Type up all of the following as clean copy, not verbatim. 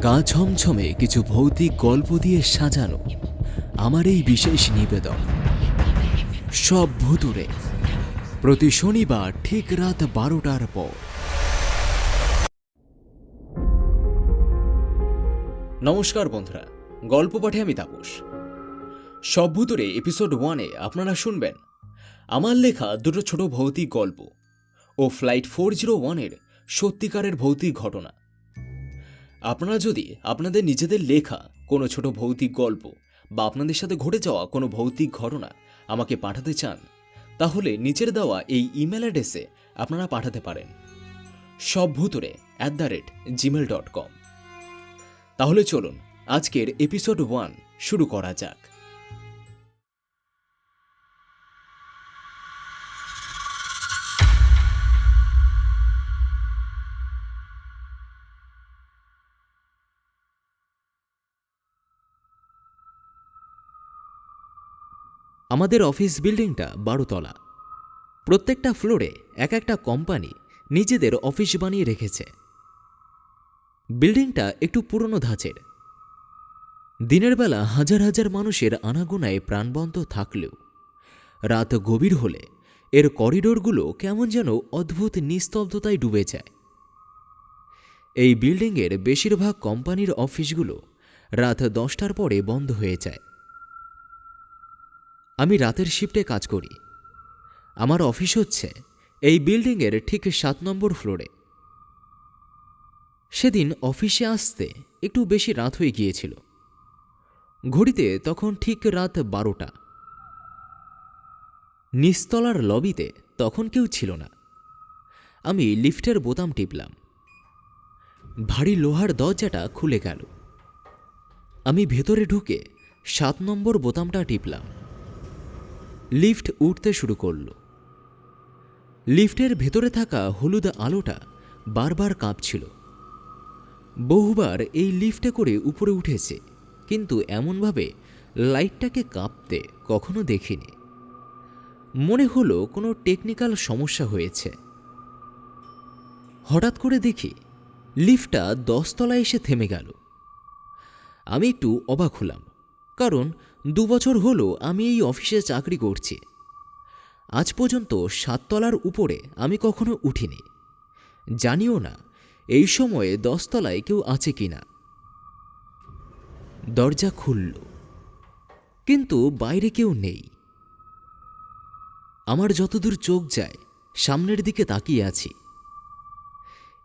গা ছমছমে কিছু ভৌতিক গল্প দিয়ে সাজানো আমার এই বিশেষ নিবেদন সব ভুতুড়ে, প্রতি শনিবার ঠিক রাত 12টার পর। নমস্কার বন্ধুরা, গল্প পাঠে আমি তাপস। সব ভুতুড়ে এপিসোড 1-এ আপনারা শুনবেন আমার লেখা দুটো ছোট ভৌতিক গল্প ও ফ্লাইট 401-এর সত্যিকারের ভৌতিক ঘটনা। আপনারা যদি আপনাদের নিজেদের লেখা কোনো ছোট ভৌতিক গল্প বা আপনাদের সাথে ঘটে যাওয়া কোনো ভৌতিক ঘটনা আমাকে পাঠাতে চান, তাহলে নিচের দেওয়া এই ইমেল অ্যাড্রেসে আপনারা পাঠাতে পারেন সবভুতুড়ে@gmail.com। তাহলে চলুন আজকের এপিসোড 1 শুরু করা যাক। আমাদের অফিস বিল্ডিংটা 12 তলা। প্রত্যেকটা ফ্লোরে এক একটা কোম্পানি নিজেদের অফিস বানিয়ে রেখেছে। বিল্ডিংটা একটু পুরনো ধাঁচের। দিনের বেলা হাজার হাজার মানুষের আনাগোনায় প্রাণবন্ত থাকলেও রাত গভীর হলে এর করিডোরগুলো কেমন যেন অদ্ভুত নিস্তব্ধতায় ডুবে যায়। এই বিল্ডিংয়ের বেশিরভাগ কোম্পানির অফিসগুলো রাত 10টার পরে বন্ধ হয়ে যায়। আমি রাতের শিফটে কাজ করি। আমার অফিস হচ্ছে এই বিল্ডিংয়ের ঠিক 7 নম্বর ফ্লোরে। সেদিন অফিসে আসতে একটু বেশি রাত হয়ে গিয়েছিল। ঘড়িতে তখন ঠিক রাত 12টা। নিচতলার লবিতে তখন কেউ ছিল না। আমি লিফটের বোতাম টিপলাম। ভারী লোহার দরজাটা খুলে গেল। আমি ভেতরে ঢুকে 7 নম্বর বোতামটা টিপলাম। লিফট উঠতে শুরু করল। লিফটের ভেতরে থাকা হলুদ আলোটা বারবার কাঁপছিল। বহুবার এই লিফটে করে উপরে উঠেছে, কিন্তু এমনভাবে লাইটটাকে কাঁপতে কখনো দেখিনি। মনে হলো কোনো টেকনিক্যাল সমস্যা হয়েছে। হঠাৎ করে দেখি লিফটটা 10 তলায় এসে থেমে গেল। আমি একটু অবাক হলাম, কারণ 2 বছর হলো আমি এই অফিসে চাকরি করছি। আজ পর্যন্ত 7 তলার উপরে আমি কখনো উঠিনি, জানিও না এই সময়ে 10 তলায় কেউ আছে কিনা। দরজা খুলল, কিন্তু বাইরে কেউ নেই। আমার যতদূর চোখ যায় সামনের দিকে তাকিয়ে আছি।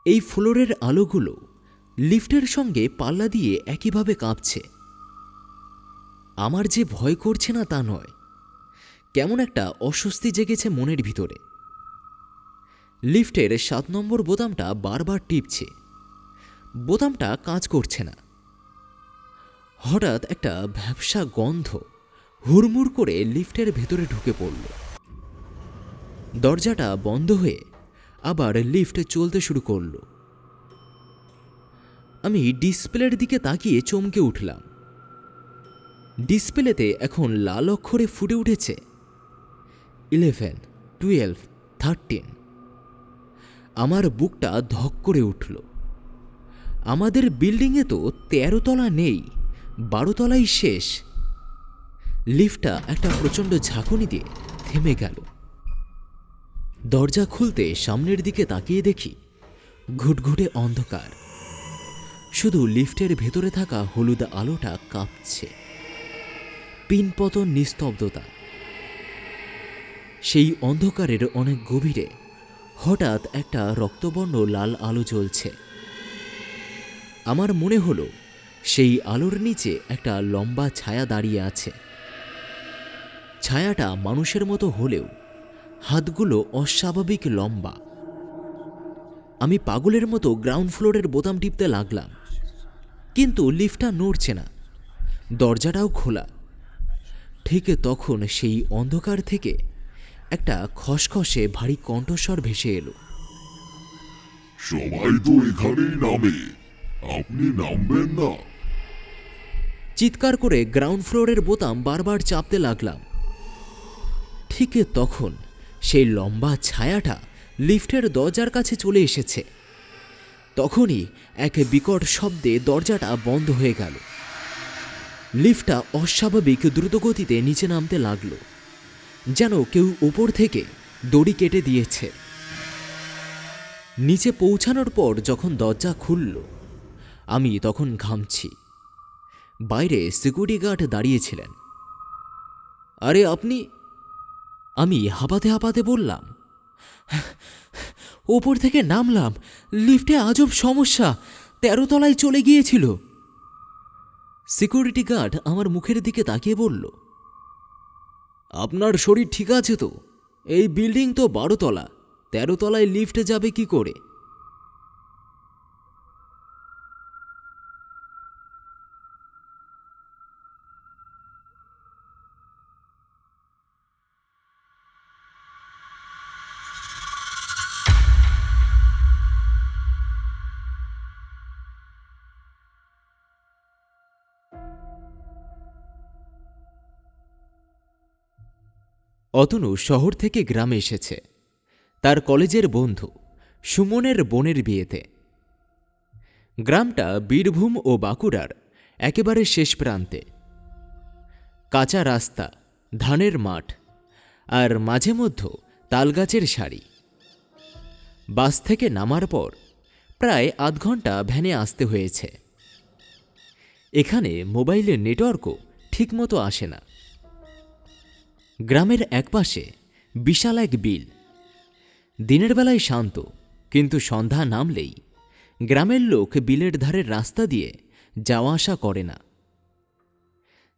এই ফ্লোরের আলোগুলো লিফটের সঙ্গে পাল্লা দিয়ে একইভাবে কাঁপছে। আমার যে ভয় করছে না তা নয়, কেমন একটা অস্বস্তি জেগেছে মনের ভিতরে। লিফটের 7 নম্বর বোতামটা বারবার টিপছে, বোতামটা কাজ করছে না। হঠাৎ একটা ভ্যাপসা গন্ধ হুড়মুড় করে লিফটের ভেতরে ঢুকে পড়ল। দরজাটা বন্ধ হয়ে আবার লিফট চলতে শুরু করল। আমি ডিসপ্লের দিকে তাকিয়ে চমকে উঠলাম। ডিসপ্লেতে এখন লাল অক্ষরে ফুটে উঠেছে 11, 12, 13। আমার বুকটা ধক করে উঠল। আমাদের বিল্ডিংয়ে তো 13 তলা নেই, 12 তলাই শেষ। লিফটটা একটা প্রচণ্ড ঝাঁকুনি দিয়ে থেমে গেল। দরজা খুলতে সামনের দিকে তাকিয়ে দেখি ঘুটঘুটে অন্ধকার। শুধু লিফটের ভেতরে থাকা হলুদ আলোটা কাঁপছে। পিনপতন নিস্তব্ধতা। সেই অন্ধকারের অনেক গভীরে হঠাৎ একটা রক্তবর্ণ লাল আলো জ্বলছে। আমার মনে হলো সেই আলোর নিচে একটা লম্বা ছায়া দাঁড়িয়ে আছে। ছায়াটা মানুষের মতো হলেও হাতগুলো অস্বাভাবিক লম্বা। আমি পাগলের মতো গ্রাউন্ড ফ্লোরের বোতাম টিপতে লাগলাম, কিন্তু লিফটটা নড়ছে না, দরজাটাও খোলা। ঠিক তখন সেই অন্ধকার থেকে একটা খসখসে ভারী কণ্ঠস্বর ভেসে এলো। সবাই তো এখানেই নামে, আপনি নামবেন না? চিৎকার করে গ্রাউন্ড ফ্লোরের বোতাম বারবার চাপতে লাগলাম। ঠিক তখন সেই লম্বা ছায়াটা লিফটের দরজার কাছে চলে এসেছে। তখনই এক বিকট শব্দে দরজাটা বন্ধ হয়ে গেল। লিফটটা অস্বাভাবিক দ্রুতগতিতে নিচে নামতে লাগলো, যেন কেউ উপর থেকে দড়ি কেটে দিয়েছে। নিচে পৌঁছানোর পর যখন দরজা খুলল, আমি তখন ঘামছি। বাইরে সিকিউরিটি গার্ড দাঁড়িয়েছিলেন। আরে আপনি? আমি হাঁপাতে হাঁপাতে বললাম, ওপর থেকে নামলাম, লিফটে আজব সমস্যা, 13 তলায় চলে গিয়েছিল। সিকিউরিটি গার্ড আমার মুখের দিকে তাকিয়ে বলল, আপনার শরীর ঠিক আছে তো? এই বিল্ডিং তো 12 তলা, 13 তলায় লিফটে যাবে কি করে? অতনু শহর থেকে গ্রামে এসেছে তার কলেজের বন্ধু সুমনের বোনের বিয়েতে। গ্রামটা বীরভূম ও বাঁকুড়ার একেবারে শেষ প্রান্তে। কাঁচা রাস্তা, ধানের মাঠ, আর মাঝে মধ্যে তালগাছের সারি। বাস থেকে নামার পর প্রায় আধ ঘন্টা ভ্যানে আসতে হয়েছে। এখানে মোবাইলের নেটওয়ার্কও ঠিকমতো আসে না। গ্রামের একপাশে বিশাল এক বিল। দিনের বেলায় শান্ত, কিন্তু সন্ধ্যা নামলেই গ্রামের লোক বিলের ধারের রাস্তা দিয়ে যাওয়া আসা করে না।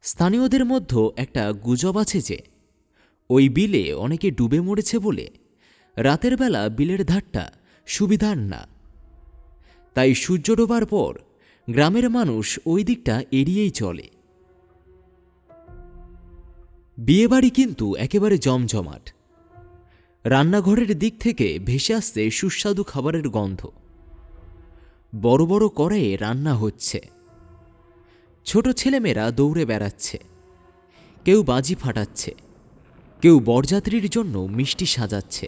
স্থানীয়দের মধ্যে একটা গুজব আছে যে ওই বিলে অনেকে ডুবে মরেছে বলে রাতের বেলা বিলের ধারটা সুবিধার না। তাই সূর্য ডোবার পর গ্রামের মানুষ ওই দিকটা এড়িয়েই চলে। বিয়েবাড়ি কিন্তু একেবারে জমজমাট। রান্নাঘরের দিক থেকে ভেসে আসছে সুস্বাদু খাবারের গন্ধ। বড় বড় কড়াইয়ে রান্না হচ্ছে। ছোট ছেলেমেয়েরা দৌড়ে বেড়াচ্ছে, কেউ বাজি ফাটাচ্ছে, কেউ বরযাত্রীর জন্য মিষ্টি সাজাচ্ছে।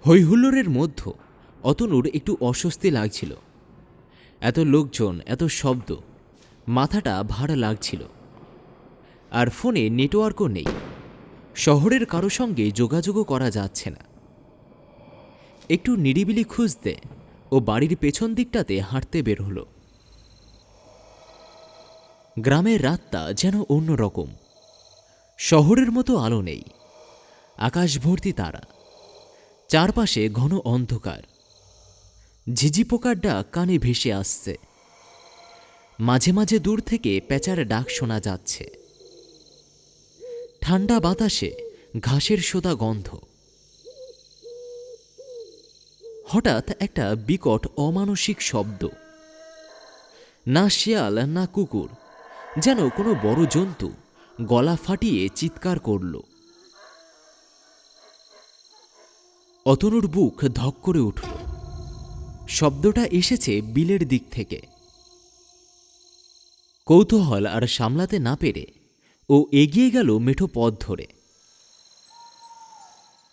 হৈহুল্লোড়ের মধ্যে অতনুর একটু অস্বস্তি লাগছিল। এত লোকজন, এত শব্দ, মাথাটা ভার লাগছিল। আর ফোনে নেটওয়ার্কও নেই, শহরের কারো সঙ্গে যোগাযোগও করা যাচ্ছে না। একটু নিরিবিলি খুঁজতে ও বাড়ির পেছন দিকটাতে হাঁটতে বের হলো। গ্রামের রাতটা যেন অন্যরকম। শহরের মতো আলো নেই, আকাশ ভর্তি তারা, চারপাশে ঘন অন্ধকার। ঝিঝি পোকার ডাক কানে ভেসে আসছে। মাঝে মাঝে দূর থেকে প্যাঁচার ডাক শোনা যাচ্ছে। ঠান্ডা বাতাসে ঘাসের সোদা গন্ধ। হঠাৎ একটা বিকট অমানসিক শব্দ। না শিয়াল না কুকুর, যেন কোনো বড় জন্তু গলা ফাটিয়ে চিৎকার করল। অতনুর বুক ধক করে উঠল। শব্দটা এসেছে বিলের দিক থেকে। কৌতূহল আর সামলাতে না পেরে ও এগিয়ে গেল মেঠো পথ ধরে।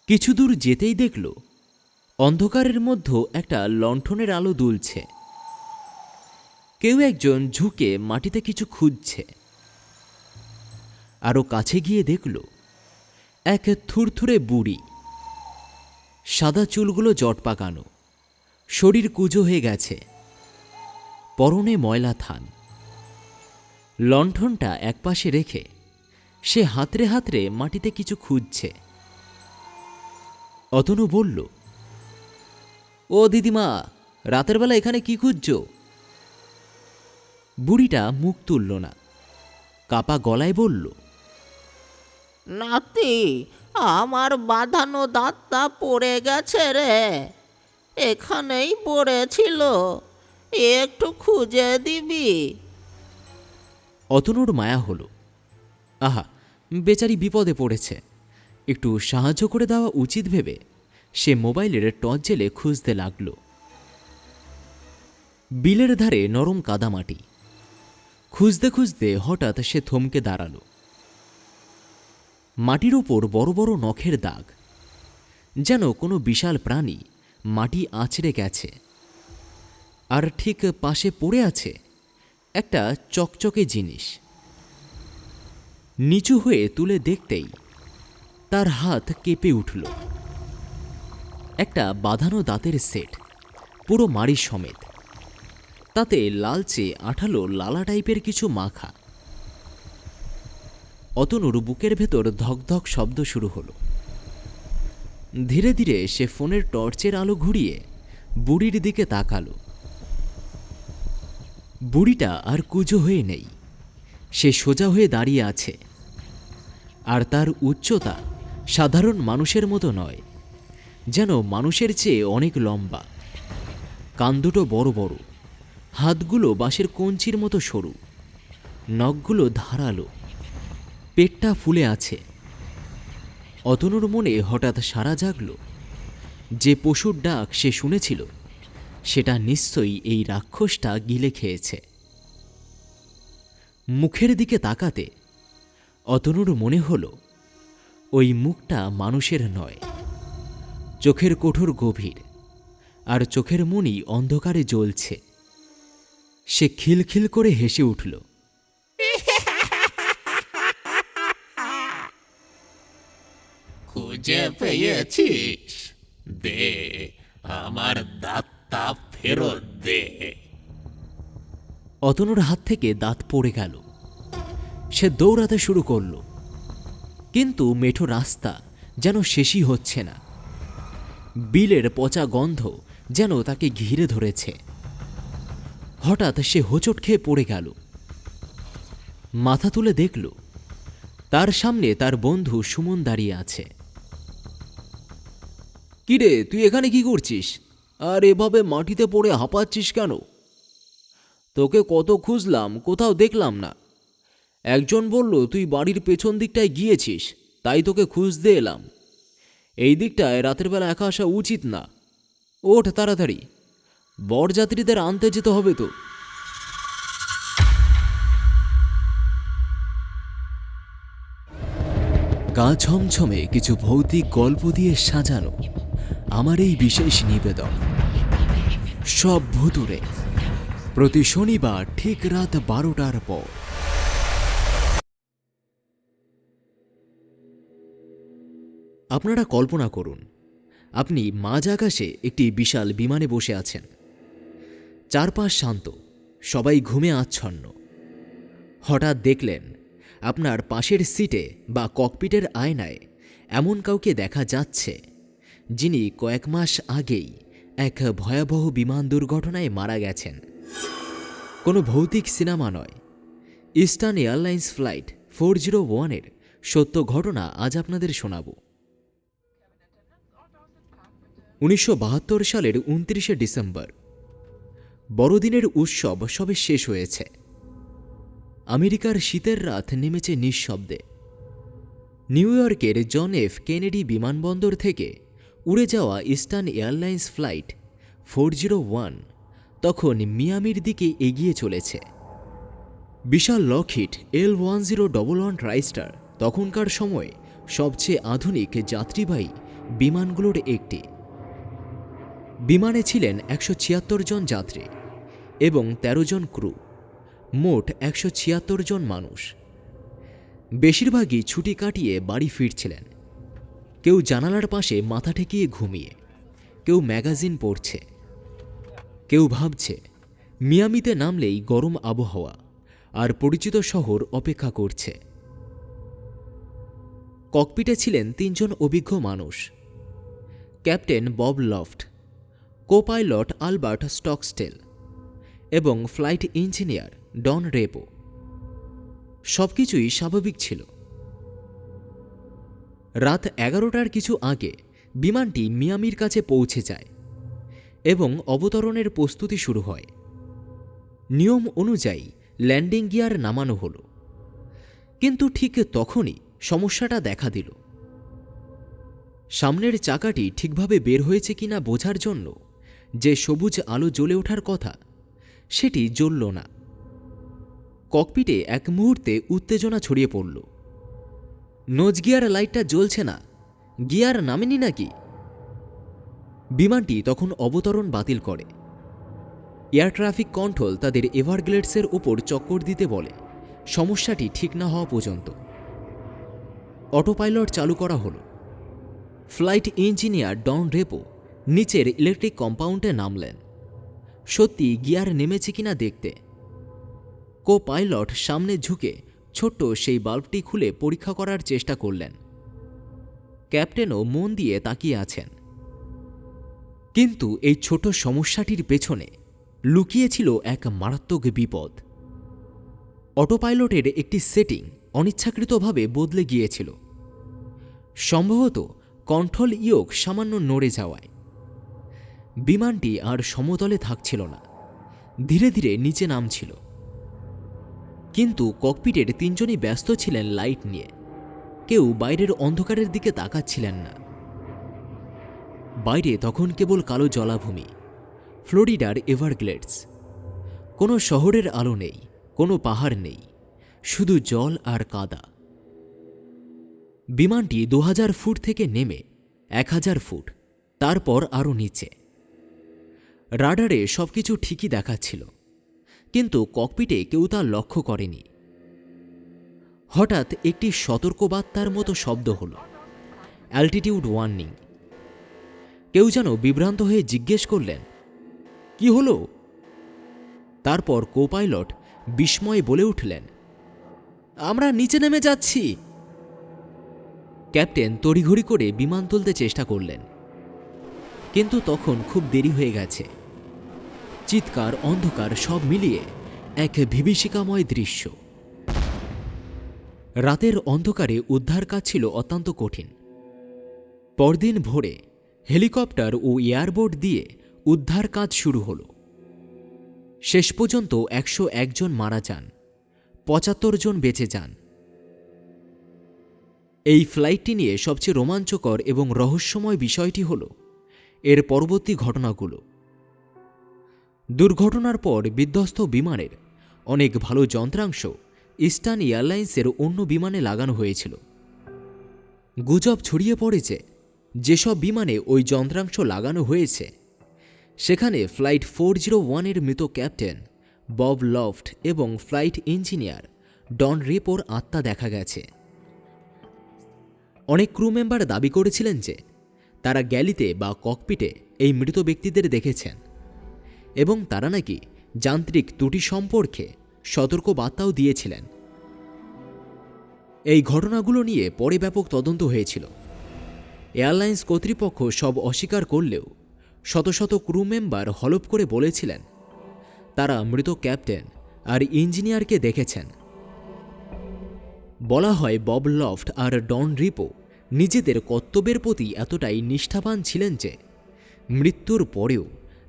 কিছু দূর যেতেই দেখল অন্ধকারের মধ্যে একটা লণ্ঠনের আলো দুলছে। কেউ একজন ঝুঁকে মাটিতে কিছু খুঁজছে। আরো কাছে গিয়ে দেখল এক থুরথুরে বুড়ি। সাদা চুলগুলো জট পাকানো, শরীর কুঁজো হয়ে গেছে, পরনে ময়লা থান। লণ্ঠনটা একপাশে রেখে সে হাতড়ে হাতড়ে মাটিতে কিছু খুঁজছে। অতনু বলল, ও দিদিমা, রাতের বেলা এখানে কি খুঁজছ? বুড়িটা মুখ তুলল না, কাপা গলায় বলল, নাতি, আমার বাঁধানো দাঁতটা পড়ে গেছে রে, এখানেই পড়েছিল, একটু খুঁজে দিবি? অতনুর মায়া হলো। আহা, বেচারি বিপদে পড়েছে, একটু সাহায্য করে দেওয়া উচিত ভেবে সে মোবাইলের টর্চ জেলে খুঁজতে লাগল। বিলের ধারে নরম কাদামাটি। খুঁজতে খুঁজতে হঠাৎ সে থমকে দাঁড়াল। মাটির ওপর বড় বড় নখের দাগ, যেন কোনো বিশাল প্রাণী মাটি আঁচড়ে গেছে, আর ঠিক পাশে পড়ে আছে একটা চকচকে জিনিস। নিচু হয়ে তুলে দেখতেই তার হাত কেঁপে উঠল। একটা বাঁধানো দাঁতের সেট, পুরো মাড়ি সমেত, তাতে লালচে আঠালো লালা টাইপের কিছু মাখা। অতনুর বুকের ভেতর ধকধক শব্দ শুরু হলো। ধীরে ধীরে সে ফোনের টর্চের আলো ঘুরিয়ে বুড়ির দিকে তাকালো। বুড়িটা আর কুঁজো হয়ে নেই, সে সোজা হয়ে দাঁড়িয়ে আছে। আর তার উচ্চতা সাধারণ মানুষের মতো নয়, যেন মানুষের চেয়ে অনেক লম্বা। কান দুটো বড় বড়, হাতগুলো বাঁশের কঞ্চির মতো সরু, নখগুলো ধারালো, পেটটা ফুলে আছে। অতনুর মনে হঠাৎ সাড়া জাগল। যে পশুর ডাক সে শুনেছিল, সেটা নিশ্চয়ই এই রাক্ষসটা গিলে খেয়েছে। মুখের দিকে তাকাতে অতনুর মনে হল ওই মুখটা মানুষের নয়। চোখের কোঠর গভীর, আর চোখের মণি অন্ধকারে জ্বলছে। সে খিলখিল করে হেসে উঠল। খুঁজে পেয়েছিস? দে, আমার দাঁতটা ফেরত দে। অতনুর হাত থেকে দাঁত পড়ে গেল। সে দৌড়াতে শুরু করল, কিন্তু মেঠো রাস্তা যেন শেষই হচ্ছে না। বিলের পচা গন্ধ যেন তাকে ঘিরে ধরেছে। হঠাৎ সে হোঁচট খেয়ে পড়ে গেল। মাথা তুলে দেখল তার সামনে তার বন্ধু সুমন দাঁড়িয়ে আছে। কিরে, তুই এখানে কি করছিস? আর এভাবে মাটিতে পড়ে হাঁপাচ্ছিস কেন? তোকে কত খুঁজলাম, কোথাও দেখলাম না। একজন বলল তুই বাড়ির পেছন দিকটায় গিয়েছিস, তাই তোকে খুঁজতে এলাম। এই দিকটায় রাতের বেলা একা আসা উচিত না। ওঠ তাড়াতাড়ি, বরযাত্রীদের আনতে যেতে হবে তো। গা ছমছমে কিছু ভৌতিক গল্প দিয়ে সাজানো আমার এই বিশেষ নিবেদন সব ভুতুড়ে, প্রতি শনিবার ঠিক রাত 12টার পর। আপনারা কল্পনা করুন, আপনি মাঝ আকাশে একটি বিশাল বিমানে বসে আছেন। চারপাশ শান্ত, সবাই ঘুমে আচ্ছন্ন। হঠাৎ দেখলেন আপনার পাশের সিটে বা ককপিটের আয়নায় এমন কাউকে দেখা যাচ্ছে, যিনি কয়েক মাস আগেই এক ভয়াবহ বিমান দুর্ঘটনায় মারা গেছেন। কোনো ভৌতিক সিনেমা নয়, ইস্টার্ন এয়ারলাইন্স ফ্লাইট 401-এর সত্য ঘটনা আজ আপনাদের শোনাব। 1972 সালের 29শে ডিসেম্বর, বড়দিনের উৎসব সবে শেষ হয়েছে। আমেরিকার শীতের রাত নেমেছে নিঃশব্দে। নিউ ইয়র্কের জন এফ কেনেডি বিমানবন্দর থেকে উড়ে যাওয়া ইস্টার্ন এয়ারলাইন্স ফ্লাইট 401 তখন মিয়ামির দিকে এগিয়ে চলেছে। বিশাল লকহিড L1011 ট্রাইস্টার তখনকার সময়ে সবচেয়ে আধুনিক যাত্রীবাহী বিমানগুলোর একটি। বিমানে ছিলেন 176 জন যাত্রী এবং 13 জন ক্রু, মোট 176 জন মানুষ। বেশিরভাগই ছুটি কাটিয়ে বাড়ি ফিরছিলেন। কেউ জানালার পাশে মাথা ঠেকিয়ে ঘুমিয়ে, কেউ ম্যাগাজিন পড়ছে, কেউ ভাবছে মিয়ামিতে নামলেই গরম আবহাওয়া আর পরিচিত শহর অপেক্ষা করছে। ককপিটে ছিলেন 3 জন অভিজ্ঞ মানুষ, captain Bob Loft, co-pilot Albert Stockstill এবং ফ্লাইট ইঞ্জিনিয়ার ডন রেপো। সবকিছুই স্বাভাবিক ছিল। রাত 11টার কিছু আগে বিমানটি মিয়ামির কাছে পৌঁছে যায় এবং অবতরণের প্রস্তুতি শুরু হয়। নিয়ম অনুযায়ী ল্যান্ডিং গিয়ার নামানো হলো, কিন্তু ঠিক তখনই সমস্যাটা দেখা দিল। সামনের চাকাটি ঠিকভাবে বের হয়েছে কিনা বোঝার জন্য যে সবুজ আলো জ্বলে ওঠার কথা, সেটি জ্বলল না। ককপিটে এক মুহূর্তে উত্তেজনা ছড়িয়ে পড়ল। নোজ গিয়ার লাইটটা জ্বলছে না, গিয়ার নামেনি নাকি? বিমানটি তখন অবতরণ বাতিল করে। এয়ার ট্রাফিক কন্ট্রোল তাদের এভারগ্লেডসের ওপর চক্কর দিতে বলে সমস্যাটি ঠিক না হওয়া পর্যন্ত। অটোপাইলট চালু করা হলো। ফ্লাইট ইঞ্জিনিয়ার ডন রেপো নিচের ইলেকট্রিক কম্পাউন্ডে নামলেন, সত্যি গিয়ার নেমেছে কিনা দেখতে। কো পাইলট সামনে ঝুঁকে ছোট্ট সেই বাল্বটি খুলে পরীক্ষা করার চেষ্টা করলেন। ক্যাপ্টেনও মন দিয়ে তাকিয়ে আছেন। কিন্তু এই ছোট সমস্যাটির পেছনে লুকিয়েছিল এক মারাত্মক বিপদ। অটোপাইলটের একটি সেটিং অনিচ্ছাকৃতভাবে বদলে গিয়েছিল, সম্ভবত কন্ট্রোল ইয়োক সামান্য নড়ে যাওয়ায়। বিমানটি আর সমতলে থাকছিল না, ধীরে ধীরে নিচে নামছিল। কিন্তু ককপিটের তিনজনই ব্যস্ত ছিলেন লাইট নিয়ে, কেউ বাইরের অন্ধকারের দিকে তাকাচ্ছিলেন না। বাইরে তখন কেবল কালো জলাভূমি, ফ্লোরিডার এভারগ্লেডস। কোনো শহরের আলো নেই, কোনো পাহাড় নেই, শুধু জল আর কাদা। বিমানটি 2000 ফুট থেকে নেমে 1000 ফুট, তারপর আরও নিচে। রাডারে সবকিছু ঠিকই দেখাচ্ছিল, কিন্তু ককপিটে কেউ তা লক্ষ্য করেনি। হঠাৎ একটি সতর্কবার্তার মতো শব্দ হল, অ্যালটিটিউড ওয়ার্নিং। কেউ যেন বিভ্রান্ত হয়ে জিজ্ঞেস করলেন, কি হলো? তারপর কোপাইলট বিস্ময়ে বলে উঠলেন, আমরা নিচে নেমে যাচ্ছি। ক্যাপ্টেন তড়িঘড়ি করে বিমান তুলতে চেষ্টা করলেন, কিন্তু তখন খুব দেরি হয়ে গেছে। চিৎকার, অন্ধকার সব মিলিয়ে এক বিভীষিকাময় দৃশ্য। রাতের অন্ধকারে উদ্ধার কাজ ছিল অত্যন্ত কঠিন। পরদিন ভোরে হেলিকপ্টার ও এয়ারবোট দিয়ে উদ্ধার কাজ শুরু হল। শেষ পর্যন্ত 101 জন মারা যান, 75 জন বেঁচে যান। এই ফ্লাইটটি নিয়ে সবচেয়ে রোমাঞ্চকর এবং রহস্যময় বিষয়টি হল এর পরবর্তী ঘটনাগুলো। দুর্ঘটনার পর বিধ্বস্ত বিমানের অনেক ভালো যন্ত্রাংশ ইস্টার্ন এয়ারলাইন্সের অন্য বিমানে লাগানো হয়েছিল। গুজব ছড়িয়ে পড়ে যে যেসব বিমানে ওই যন্ত্রাংশ লাগানো হয়েছে সেখানে ফ্লাইট 401-এর মৃত ক্যাপ্টেন বব লফট এবং ফ্লাইট ইঞ্জিনিয়ার ডন রেপোর আত্মা দেখা গেছে। অনেক ক্রু মেম্বার দাবি করেছিলেন যে তারা গ্যালিতে বা ককপিটে এই মৃত ব্যক্তিদের দেখেছেন এবং তারা নাকি যান্ত্রিক ত্রুটি সম্পর্কে সতর্কবার্তাও দিয়েছিলেন। এই ঘটনাগুলো নিয়ে পরে ব্যাপক তদন্ত হয়েছিল। এয়ারলাইন্স কর্তৃপক্ষ সব অস্বীকার করলেও শত শত ক্রু মেম্বার হলফ করে বলেছিলেন তারা মৃত ক্যাপ্টেন আর ইঞ্জিনিয়ারকে দেখেছেন। বলা হয় বব লফট আর ডন রিপো নিজেদের কর্তব্যের প্রতি এতটাই নিষ্ঠাবান ছিলেন যে মৃত্যুর পরেও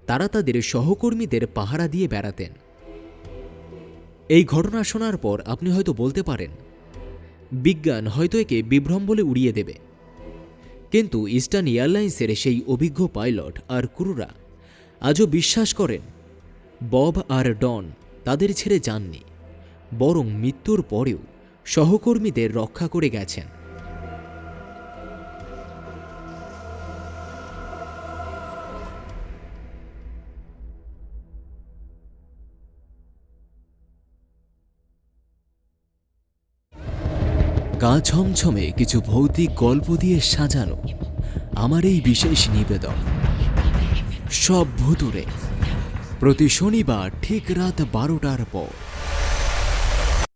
তারা তাদের সহকর্মীদের পাহারা দিয়ে বেড়াতেন। এই ঘটনা শোনার পর আপনি হয়তো বলতে পারেন বিজ্ঞান হয়তো একে বিভ্রম বলে উড়িয়ে দেবে, কিন্তু ইস্টার্ন এয়ারলাইন্সের সেই অভিজ্ঞ পাইলট আর ক্রুরা আজও বিশ্বাস করেন বব আর ডন তাদের ছেড়ে যাননি, বরং মৃত্যুর পরেও সহকর্মীদের রক্ষা করে গেছেন। গা ছমছমে কিছু ভৌতিক গল্প দিয়ে সাজানো আমার এই বিশেষ নিবেদন সব ভুতুড়ে, প্রতি শনিবার ঠিক রাত 12টার পর।